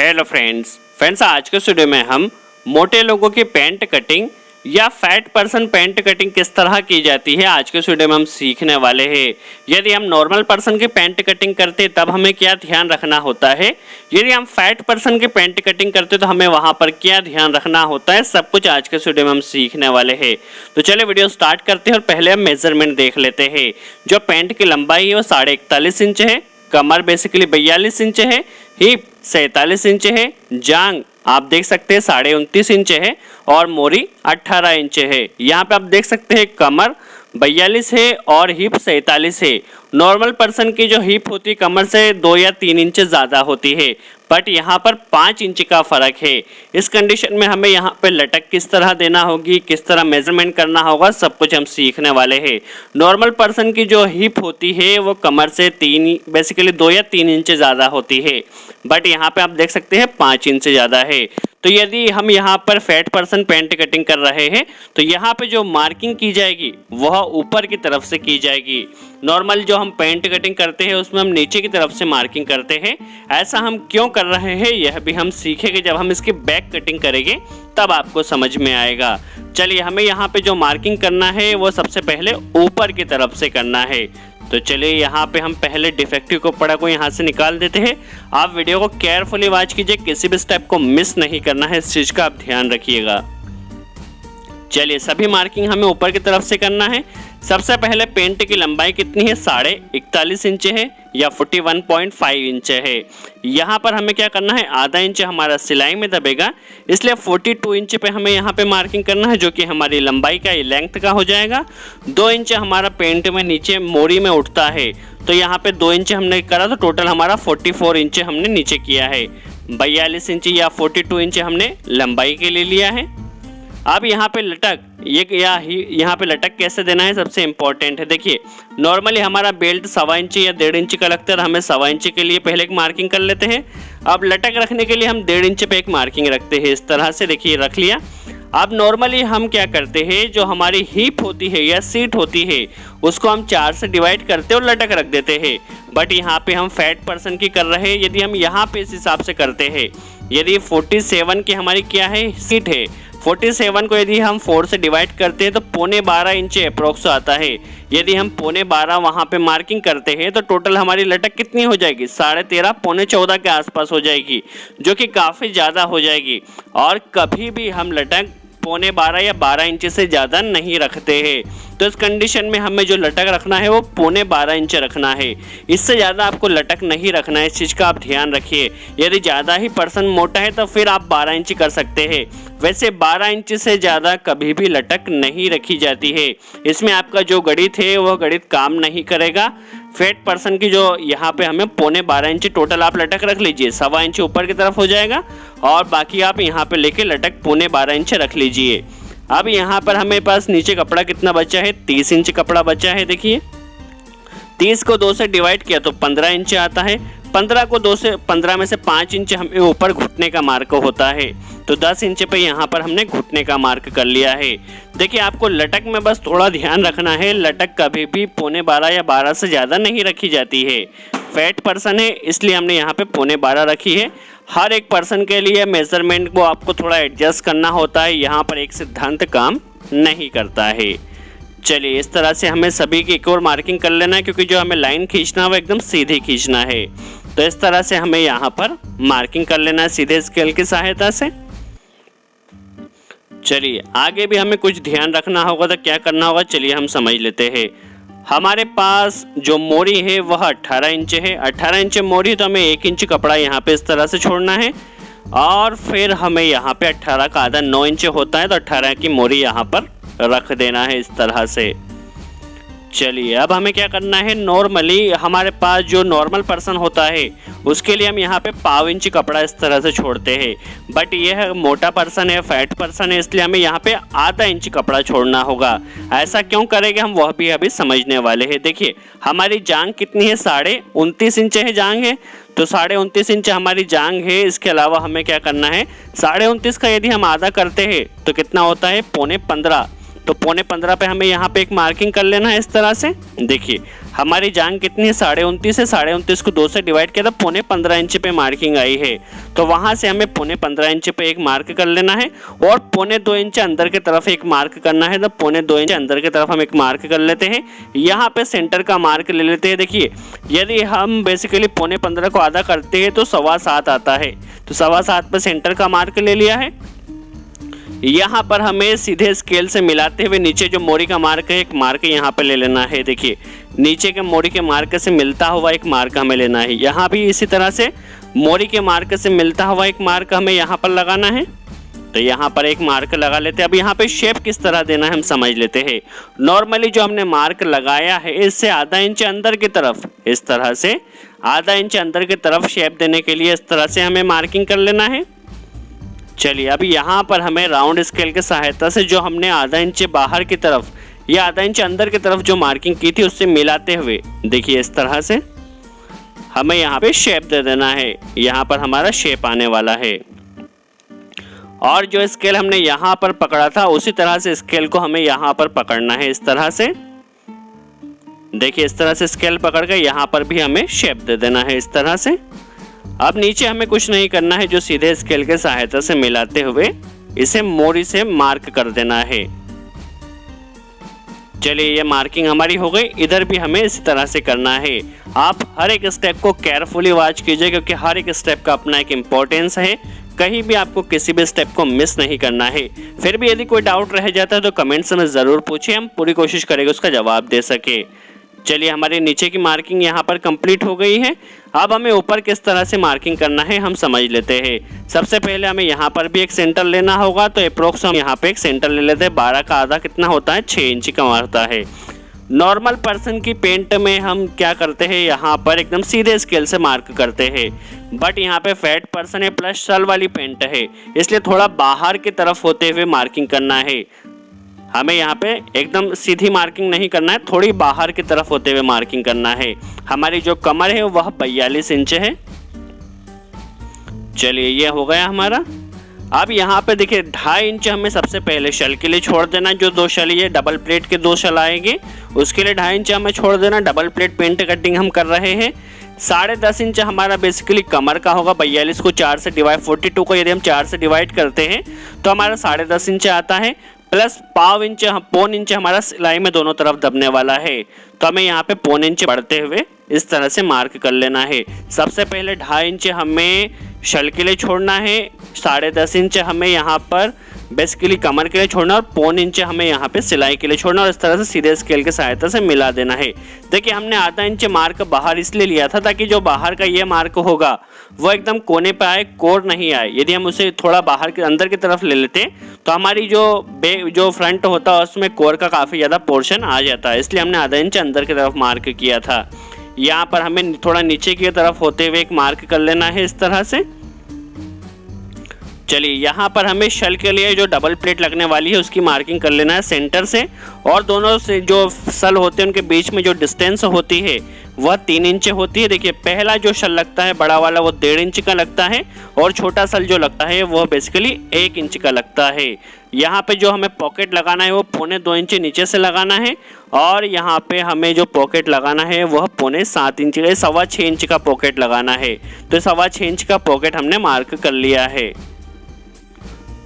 Hello friends आज के video में हम मोटे लोगों की पैंट कटिंग या फैट पर्सन पैंट कटिंग किस तरह की जाती है आज के वीडियो में हम सीखने वाले हैं। यदि हम नॉर्मल पर्सन की पैंट कटिंग करते तब हमें क्या ध्यान रखना होता है, यदि हम फैट पर्सन की पैंट कटिंग करते तो हमें वहां पर क्या ध्यान रखना होता है, सब कुछ आज के वीडियो में हम सीखने वाले हैं। तो चलिए वीडियो स्टार्ट करते हैं और पहले हम मेजरमेंट देख लेते हैं। जो पैंट की लंबाई है वो 41.5 इंच है, कमर बेसिकली 42 इंच है, हिप 47 इंच है, जांग आप देख सकते हैं 29.5 इंच है और मोरी 18 इंच है। यहाँ पे आप देख सकते हैं कमर 42 है और हिप 47 है। नॉर्मल पर्सन की जो हिप होती है कमर से 2 या 3 इंच ज़्यादा होती है, बट यहाँ पर 5 इंच का फ़र्क है। इस कंडीशन में हमें यहाँ पे लटक किस तरह देना होगी, किस तरह मेजरमेंट करना होगा, सब कुछ हम सीखने वाले हैं। नॉर्मल पर्सन की जो हिप होती है वो कमर से 2 या 3 इंच ज़्यादा होती है, बट यहाँ पे आप देख सकते हैं 5 इंच ज़्यादा है। तो यदि हम यहाँ पर फैट पर्सन पैंट कटिंग कर रहे हैं तो यहाँ पे जो मार्किंग की जाएगी वह ऊपर की तरफ से की जाएगी। नॉर्मल जो हम पैंट कटिंग करते हैं उसमें हम नीचे की तरफ से मार्किंग करते हैं। ऐसा हम क्यों कर रहे हैं यह भी हम सीखेंगे, जब हम इसकी बैक कटिंग करेंगे तब आपको समझ में आएगा। चलिए हमें यहाँ पे जो मार्किंग करना है वो सबसे पहले ऊपर की तरफ से करना है। तो चलिए यहाँ पे हम पहले डिफेक्टिव कपड़ा को यहाँ से निकाल देते हैं। आप वीडियो को केयरफुली वॉच कीजिए, किसी भी स्टेप को मिस नहीं करना है, इस चीज़ का आप ध्यान रखिएगा। चलिए सभी मार्किंग हमें ऊपर की तरफ से करना है। सबसे पहले पेंट की लंबाई कितनी है, 41.5 इंच है या 41.5 इंच है। यहाँ पर हमें क्या करना है, आधा इंच हमारा सिलाई में दबेगा, इसलिए 42 इंच पे हमें यहाँ पे मार्किंग करना है, जो कि हमारी लंबाई का लेंथ का हो जाएगा। 2 इंच हमारा पेंट में नीचे मोरी में उठता है, तो यहाँ पे 2 इंच हमने करा तो टोटल हमारा 44 इंच हमने नीचे किया है। 42 इंच या 42 इंच हमने लंबाई के लिए लिया है। अब यहाँ पे लटक यहाँ पे लटक कैसे देना है सबसे इम्पोर्टेंट है। देखिए नॉर्मली हमारा बेल्ट 1.25 इंच या 1.5 इंच का लगता है, हमें 1.25 इंच के लिए पहले एक मार्किंग कर लेते हैं। अब लटक रखने के लिए हम 1.5 इंच पे एक मार्किंग रखते हैं, इस तरह से देखिए रख लिया। अब नॉर्मली हम क्या करते हैं, जो हमारी हिप होती है या सीट होती है उसको हम 4 से डिवाइड करते हैं और लटक रख देते हैं, बट यहाँ पे हम फैट पर्सन की कर रहे हैं। यदि हम यहाँ पे इस हिसाब से करते हैं, यदि 47 की हमारी क्या है सीट है, 47 को यदि हम 4 से डिवाइड करते हैं तो 12.25 इंच अप्रोक्स आता है। यदि हम 12.25 वहाँ पे मार्किंग करते हैं तो टोटल हमारी लटक कितनी हो जाएगी, 13.5 14 के आसपास हो जाएगी, जो कि काफ़ी ज़्यादा हो जाएगी। और कभी भी हम लटक 12.25 या 12 इंच से ज़्यादा नहीं रखते हैं। तो इस कंडीशन में हमें जो लटक रखना है वो 12.25 इंच रखना है, इससे ज़्यादा आपको लटक नहीं रखना है, इस चीज़ का आप ध्यान रखिए। यदि ज़्यादा ही पर्सन मोटा है तो फिर आप 12 इंच कर सकते हैं, वैसे 12 इंच से ज़्यादा कभी भी लटक नहीं रखी जाती है। इसमें आपका जो गणित है वह गणित काम नहीं करेगा। फैट पर्सन की जो यहाँ पे हमें 12.25 इंच टोटल आप लटक रख लीजिए, 1.25 इंच ऊपर की तरफ हो जाएगा और बाकी आप यहाँ पे लेके लटक 12.25 इंच रख लीजिए। अब यहाँ पर हमें पास नीचे कपड़ा कितना बचा है, 30 इंच कपड़ा बचा है। देखिए 30 को 2 से डिवाइड किया तो 15 इंच आता है। 15 में से 5 इंच हमें ऊपर घुटने का मार्क होता है, तो 10 इंच पे यहाँ पर हमने घुटने का मार्क कर लिया है। देखिए आपको लटक में बस थोड़ा ध्यान रखना है, लटक कभी भी 12.25 या 12 से ज़्यादा नहीं रखी जाती है। फैट पर्सन है इसलिए हमने यहाँ पे 12.25 रखी है। हर एक पर्सन के लिए मेजरमेंट को आपको थोड़ा एडजस्ट करना होता है, यहाँ पर एक सिद्धांत काम नहीं करता है। चलिए इस तरह से हमें सभी की एक और मार्किंग कर लेना है, क्योंकि जो हमें लाइन खींचना है वो एकदम सीधी खींचना है। तो इस तरह से हमें यहाँ पर मार्किंग कर लेना है सीधे स्केल की सहायता से। चलिए आगे भी हमें कुछ ध्यान रखना होगा, तो क्या करना होगा चलिए हम समझ लेते हैं। हमारे पास जो मोरी है वह 18 इंच है। 18 इंच मोरी, तो हमें 1 इंच कपड़ा यहाँ पे इस तरह से छोड़ना है और फिर हमें यहाँ पे 18 का आधा 9 इंच होता है, तो 18 की मोरी यहाँ पर रख देना है इस तरह से। चलिए अब हमें क्या करना है, नॉर्मली हमारे पास जो नॉर्मल पर्सन होता है उसके लिए हम यहाँ पे 1/4 इंच कपड़ा इस तरह से छोड़ते हैं, बट यह मोटा पर्सन है, फैट पर्सन है, इसलिए हमें यहाँ पे आधा इंच कपड़ा छोड़ना होगा। ऐसा क्यों करेंगे हम वह भी अभी समझने वाले हैं। देखिए हमारी जांग कितनी है, 29.5 इंच है जांग है, तो 29.5 इंच हमारी जांग है। इसके अलावा हमें क्या करना है, 29.5 का यदि हम आधा करते हैं तो कितना होता है, 15.25, तो 15.25 पे हमें यहाँ पे एक मार्किंग कर लेना है इस तरह से। देखिए हमारी जांग कितनी है, 29.5 है, 29.5 को 2 से डिवाइड किया तो 15.25 इंच पे मार्किंग आई है। तो वहां से हमें 15.25 इंच पे एक मार्क कर लेना है और 1.25 इंच अंदर की तरफ एक मार्क करना है। तो 1.25 इंच अंदर की तरफ हम एक मार्क कर लेते हैं। यहाँ पे सेंटर का मार्क ले लेते हैं। देखिए यदि हम बेसिकली 15.25 को आधा करते हैं तो 7.25 आता है। तो 7.25 पे सेंटर का मार्क ले लिया है। यहाँ पर हमें सीधे स्केल से मिलाते हुए नीचे जो मोड़ी का मार्क है एक मार्क यहाँ पे ले लेना है। देखिए नीचे के मोड़ी के मार्क से मिलता हुआ एक मार्क हमें लेना है। यहाँ भी इसी तरह से मोड़ी के मार्क से मिलता हुआ एक मार्क हमें यहाँ पर लगाना है। तो यहाँ पर एक मार्क लगा लेते हैं। अब यहाँ पे शेप किस तरह देना है हम समझ लेते हैं। नॉर्मली जो हमने मार्क लगाया है इससे आधा इंच अंदर की तरफ, इस तरह से आधा इंच अंदर की तरफ शेप देने के लिए इस तरह से हमें मार्किंग कर लेना है। चलिए अब यहाँ पर हमें राउंड स्केल की सहायता से जो हमने आधा इंच बाहर की तरफ या आधा इंच अंदर की तरफ जो मार्किंग की थी उससे मिलाते हुए देखिए इस तरह से हमें यहाँ पे शेप दे देना है। यहाँ पर हमारा शेप आने वाला है और जो स्केल हमने यहाँ पर पकड़ा था उसी तरह से स्केल को हमें यहाँ पर पकड़ना है। इस तरह से देखिए इस तरह से स्केल पकड़ कर यहाँ पर भी हमें शेप दे देना है इस तरह से। अब नीचे हमें कुछ नहीं करना है, जो सीधे स्केल के सहायता से मिलाते हुए इसे मोड़ी से मार्क कर देना है। चलिए ये मार्किंग हमारी हो गई। इधर भी हमें इसी तरह से करना है। आप हर एक स्टेप को केयरफुली वॉच कीजिए क्योंकि हर एक स्टेप का अपना एक इम्पोर्टेंस है। कहीं भी आपको किसी भी स्टेप को मिस नहीं करना है। फिर भी यदि कोई डाउट रह जाता है तो कमेंट्स में ज़रूर पूछिए, हम पूरी कोशिश करेंगे उसका जवाब दे सके। चलिए हमारे नीचे की मार्किंग यहाँ पर कंप्लीट हो गई है। अब हमें ऊपर किस तरह से मार्किंग करना है हम समझ लेते हैं। सबसे पहले हमें यहाँ पर भी एक सेंटर लेना होगा। तो अप्रोक्स हम यहाँ पे एक सेंटर ले लेते हैं। 12 का आधा कितना होता है, 6 इंच का होता है। नॉर्मल पर्सन की पेंट में हम क्या करते हैं, यहाँ पर एकदम सीधे स्केल से मार्क करते हैं। बट यहाँ पे फैट पर्सन है प्लस सल वाली पेंट है, इसलिए थोड़ा बाहर की तरफ होते हुए मार्किंग करना है। हमें यहाँ पे एकदम सीधी मार्किंग नहीं करना है, थोड़ी बाहर की तरफ होते हुए मार्किंग करना है। हमारी जो कमर है वह 42 इंच है। चलिए ये हो गया हमारा। अब यहाँ पे देखिए 2.5 इंच हमें सबसे पहले शल के लिए छोड़ देना। जो 2 शल ये डबल प्लेट के 2 शल आएंगे उसके लिए 2.5 इंच हमें छोड़ देना। डबल प्लेट पेंट कटिंग हम कर रहे हैं। 10.5 इंच हमारा बेसिकली कमर का होगा। 42 को 4 से डिवाइड, 42 को यदि हम 4 से डिवाइड करते हैं तो हमारा 10.5 इंच आता है। प्लस पौन इंच हमारा सिलाई में दोनों तरफ दबने वाला है। तो हमें यहाँ पे 1.25 इंच बढ़ते हुए इस तरह से मार्क कर लेना है। सबसे पहले 2.5 इंच हमें शल के लिए छोड़ना है। 10.5 इंच हमें यहाँ पर बेसिकली कमर के लिए छोड़ना और 1.25 इंच हमें यहाँ पे सिलाई के लिए छोड़ना और इस तरह से सीधे स्केल की सहायता से मिला देना है। देखिए हमने आधा इंच मार्क बाहर इसलिए लिया था ताकि जो बाहर का ये मार्क होगा वो एकदम कोने पे आए, कोर नहीं आए। यदि हम उसे थोड़ा बाहर के अंदर की तरफ ले लेते तो हमारी जो फ्रंट होता है उसमें कोर का काफ़ी ज़्यादा पोर्शन आ जाता है, इसलिए हमने आधा इंच अंदर की तरफ मार्क किया था। यहाँ पर हमें थोड़ा नीचे की तरफ होते हुए एक मार्क कर लेना है इस तरह से। चलिए यहाँ पर हमें शल के लिए जो डबल प्लेट लगने वाली है उसकी मार्किंग कर लेना है सेंटर से, और दोनों से जो सल होते हैं उनके बीच में जो डिस्टेंस होती है वह 3 इंच होती है। देखिए पहला जो शल लगता है बड़ा वाला वो 1.5 इंच का लगता है और छोटा सल जो लगता है वो बेसिकली 1 इंच का लगता है। यहाँ पे जो हमें पॉकेट लगाना है वो 2.25 इंच नीचे से लगाना है और यहाँ पे हमें जो पॉकेट लगाना है वह 7.25 इंच का, 6.25 इंच का पॉकेट लगाना है। तो 6.25 इंच का पॉकेट हमने मार्क कर लिया है।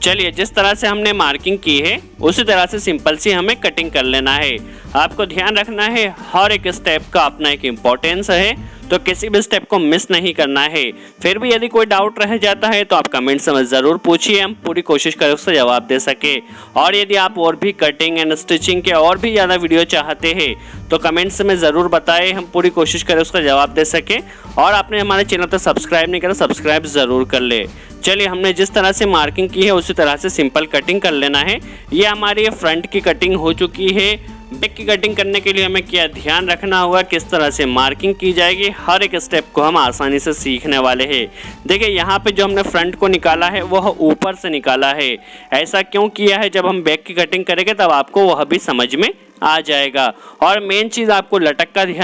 चलिए जिस तरह से हमने मार्किंग की है उसी तरह से सिंपल सी हमें कटिंग कर लेना है। आपको ध्यान रखना है हर एक स्टेप का अपना एक इम्पोर्टेंस है, तो किसी भी स्टेप को मिस नहीं करना है। फिर भी यदि कोई डाउट रह जाता है तो आप कमेंट्स में ज़रूर पूछिए, हम पूरी कोशिश करें उसका जवाब दे सके। और यदि आप और भी कटिंग एंड स्टिचिंग के और भी ज़्यादा वीडियो चाहते हैं तो कमेंट्स में ज़रूर बताएं, हम पूरी कोशिश करें उसका जवाब दे सके। और आपने हमारे चैनल पर सब्सक्राइब नहीं करा, सब्सक्राइब ज़रूर कर ले। चलिए हमने जिस तरह से मार्किंग की है उसी तरह से सिंपल कटिंग कर लेना है। ये हमारी फ्रंट की कटिंग हो चुकी है। बैक की कटिंग करने के लिए हमें क्या ध्यान रखना होगा, किस तरह से मार्किंग की जाएगी, हर एक स्टेप को हम आसानी से सीखने वाले हैं। देखिए यहाँ पे जो हमने फ्रंट को निकाला है वह ऊपर से निकाला है। ऐसा क्यों किया है, जब हम बैक की कटिंग करेंगे तब आपको वह भी समझ में आ जाएगा। और मेन चीज़ आपको लटक का ध्यान।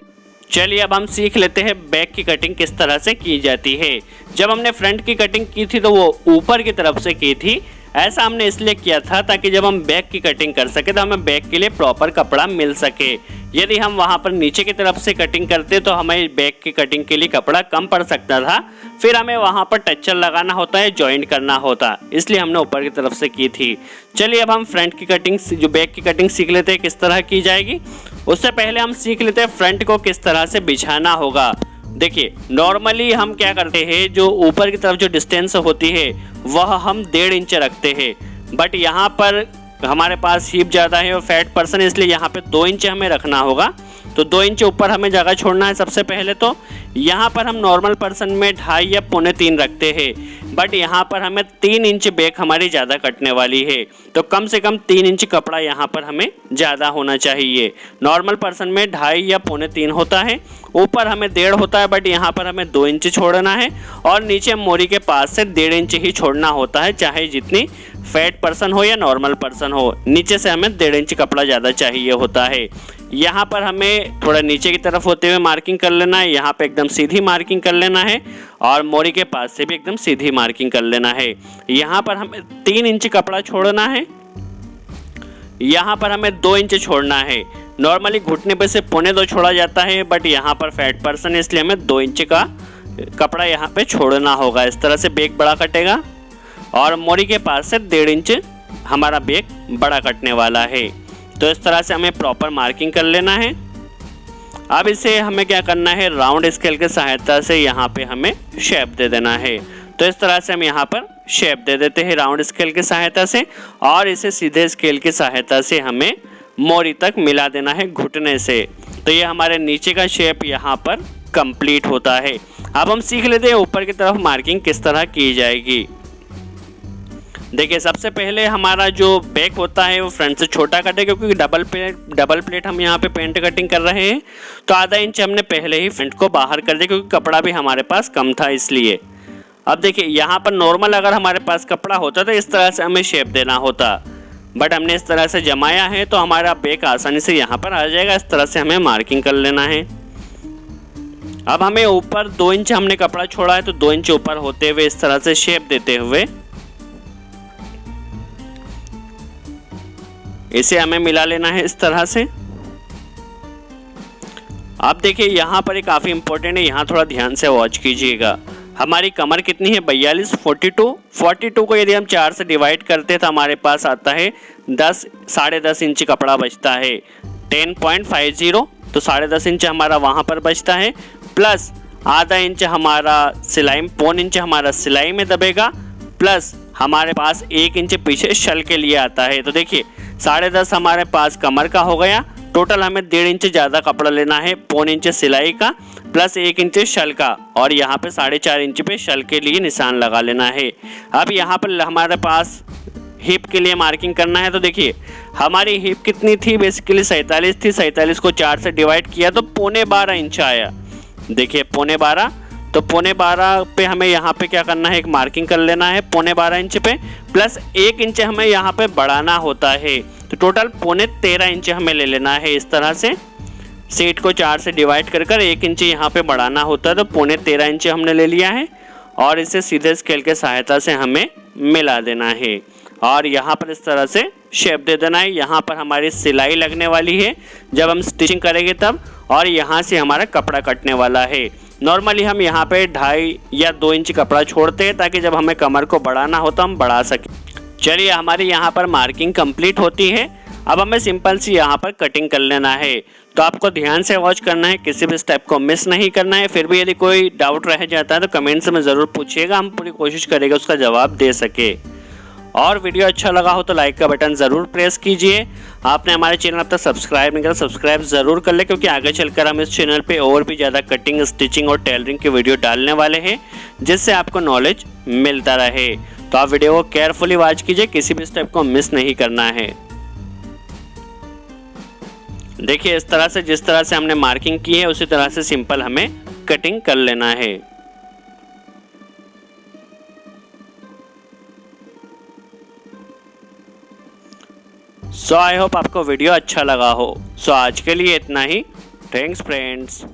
चलिए अब हम सीख लेते हैं बैक की कटिंग किस तरह से की जाती है। जब हमने फ्रंट की कटिंग की थी तो वो ऊपर की तरफ से की थी। ऐसा हमने इसलिए किया था ताकि जब हम बैक की कटिंग कर सके तो हमें बैक के लिए प्रॉपर कपड़ा मिल सके। यदि हम वहाँ पर नीचे की तरफ से कटिंग करते तो हमें बैक की कटिंग के लिए कपड़ा कम पड़ सकता था, फिर हमें वहाँ पर टचर लगाना होता है, जॉइंट करना होता, इसलिए हमने ऊपर की तरफ से की थी। चलिए अब हम फ्रंट की कटिंग, जो बैक की कटिंग सीख लेते हैं किस तरह की जाएगी। उससे पहले हम सीख लेते हैं फ्रंट को किस तरह से बिछाना होगा। देखिए नॉर्मली हम क्या करते हैं, जो ऊपर की तरफ जो डिस्टेंस होती है वह हम 1.5 इंच रखते हैं, बट यहाँ पर हमारे पास हिप ज़्यादा है और फैट पर्सन, इसलिए यहाँ पे 2 इंच हमें रखना होगा। तो 2 इंच ऊपर हमें जगह छोड़ना है सबसे पहले। तो यहाँ पर हम नॉर्मल पर्सन में 2.5 या 2.25 रखते हैं, बट यहाँ पर हमें 3 इंच बैक हमारी ज़्यादा कटने वाली है, तो कम से कम 3 इंच कपड़ा यहाँ पर हमें ज़्यादा होना चाहिए। नॉर्मल पर्सन में 2.5 या 2.25 होता है, ऊपर हमें 1.5 होता है, बट यहाँ पर हमें 2 इंच छोड़ना है और नीचे मोरी के पास से 1.5 इंच ही छोड़ना होता है, चाहे जितनी फैट पर्सन हो या नॉर्मल पर्सन हो। नीचे से हमें 1.5 इंच कपड़ा ज़्यादा चाहिए होता है। यहाँ पर हमें थोड़ा नीचे की तरफ होते हुए मार्किंग कर लेना है, यहाँ पे एकदम सीधी मार्किंग कर लेना है और मोरी के पास से भी एकदम सीधी मार्किंग कर लेना है। यहाँ पर हमें 3 इंच कपड़ा छोड़ना है, यहाँ पर हमें 2 इंच छोड़ना है। नॉर्मली घुटने पे से 2.25 छोड़ा जाता है, बट यहाँ पर फैट पर्सन है इसलिए हमें 2 इंच का कपड़ा यहाँ पे छोड़ना होगा। इस तरह से बैक बड़ा कटेगा और मोरी के पास से 1.5 इंच हमारा बैक बड़ा कटने वाला है। तो इस तरह से हमें प्रॉपर मार्किंग कर लेना है। अब इसे हमें क्या करना है, राउंड स्केल की सहायता से यहाँ पे हमें शेप दे देना है। तो इस तरह से हम यहाँ पर शेप दे देते हैं राउंड स्केल की सहायता से, और इसे सीधे स्केल की सहायता से हमें मोरी तक मिला देना है घुटने से। तो ये हमारे नीचे का शेप यहाँ पर कंप्लीट होता है। अब हम सीख लेते हैं ऊपर की तरफ मार्किंग किस तरह की जाएगी। देखिए सबसे पहले हमारा जो बैक होता है वो फ्रंट से छोटा कटे, क्योंकि डबल प्लेट हम यहाँ पे पेंट कटिंग कर रहे हैं, तो आधा इंच हमने पहले ही फ्रंट को बाहर कर दिया, क्योंकि कपड़ा भी हमारे पास कम था इसलिए। अब देखिए यहाँ पर नॉर्मल अगर हमारे पास कपड़ा होता तो इस तरह से हमें शेप देना होता, बट हमने इस तरह से जमाया है तो हमारा बैक आसानी से यहाँ पर आ जाएगा। इस तरह से हमें मार्किंग कर लेना है। अब हमें ऊपर 2 इंच हमने कपड़ा छोड़ा है, तो 2 इंच ऊपर होते हुए इस तरह से शेप देते हुए इसे हमें मिला लेना है इस तरह से। आप देखिए यहाँ पर ये काफ़ी इंपॉर्टेंट है, यहाँ थोड़ा ध्यान से वॉच कीजिएगा। हमारी कमर कितनी है, 42, 42 को यदि हम 4 से डिवाइड करते हैं तो हमारे पास आता है 10, 10.5 इंच कपड़ा बचता है, 10.50, तो 10.5 इंच हमारा वहाँ पर बचता है, प्लस आधा इंच हमारा सिलाई, 1.25 इंच हमारा सिलाई में दबेगा, प्लस हमारे पास 1 इंच पीछे शल के लिए आता है। तो देखिए 10.5 हमारे पास कमर का हो गया, टोटल हमें 1.5 इंच ज़्यादा कपड़ा लेना है, 1.25 इंच सिलाई का प्लस 1 इंच शल का, और यहाँ पे 4.5 इंच पे शल के लिए निशान लगा लेना है। अब यहाँ पर हमारे पास हिप के लिए मार्किंग करना है। तो देखिए हमारी हिप कितनी थी, बेसिकली 47 थी, 47 को 4 से डिवाइड किया तो 12.25 इंच आया। देखिए 12.25, तो 12.25 पे हमें यहाँ पे क्या करना है, एक मार्किंग कर लेना है 12.25 इंच पे, प्लस 1 इंच हमें यहाँ पे बढ़ाना होता है, तो टोटल 13.25 इंच हमें ले लेना है। इस तरह से सीट को 4 से डिवाइड कर 1 इंच यहाँ पे बढ़ाना होता है, तो 13.25 इंच हमने ले लिया है और इसे सीधे स्केल के सहायता से हमें मिला देना है और यहाँ पर इस तरह से शेप दे देना है। यहाँ पर हमारी सिलाई लगने वाली है जब हम स्टिचिंग करेंगे तब, और यहाँ से हमारा कपड़ा कटने वाला है। नॉर्मली हम यहाँ पे 2.5 या 2 इंच कपड़ा छोड़ते हैं ताकि जब हमें कमर को बढ़ाना हो तो हम बढ़ा सकें। चलिए हमारी यहाँ पर मार्किंग कंप्लीट होती है। अब हमें सिंपल सी यहाँ पर कटिंग कर लेना है, तो आपको ध्यान से वॉच करना है, किसी भी स्टेप को मिस नहीं करना है। फिर भी यदि कोई डाउट रह जाता है तो कमेंट्स में ज़रूर पूछिएगा, हम पूरी कोशिश करेंगे उसका जवाब दे सके। और वीडियो अच्छा लगा हो तो लाइक का बटन ज़रूर प्रेस कीजिए। आपने हमारे चैनल अब तक सब्सक्राइब नहीं करा, सब्सक्राइब ज़रूर कर ले, क्योंकि आगे चलकर हम इस चैनल पे और भी ज़्यादा कटिंग, स्टिचिंग और टेलरिंग की वीडियो डालने वाले हैं, जिससे आपको नॉलेज मिलता रहे। तो आप वीडियो को केयरफुली वॉच कीजिए, किसी भी स्टेप को मिस नहीं करना है। देखिए इस तरह से, जिस तरह से हमने मार्किंग की है उसी तरह से सिंपल हमें कटिंग कर लेना है। सो आई होप आपको वीडियो अच्छा लगा हो। सो आज के लिए इतना ही। Thanks friends.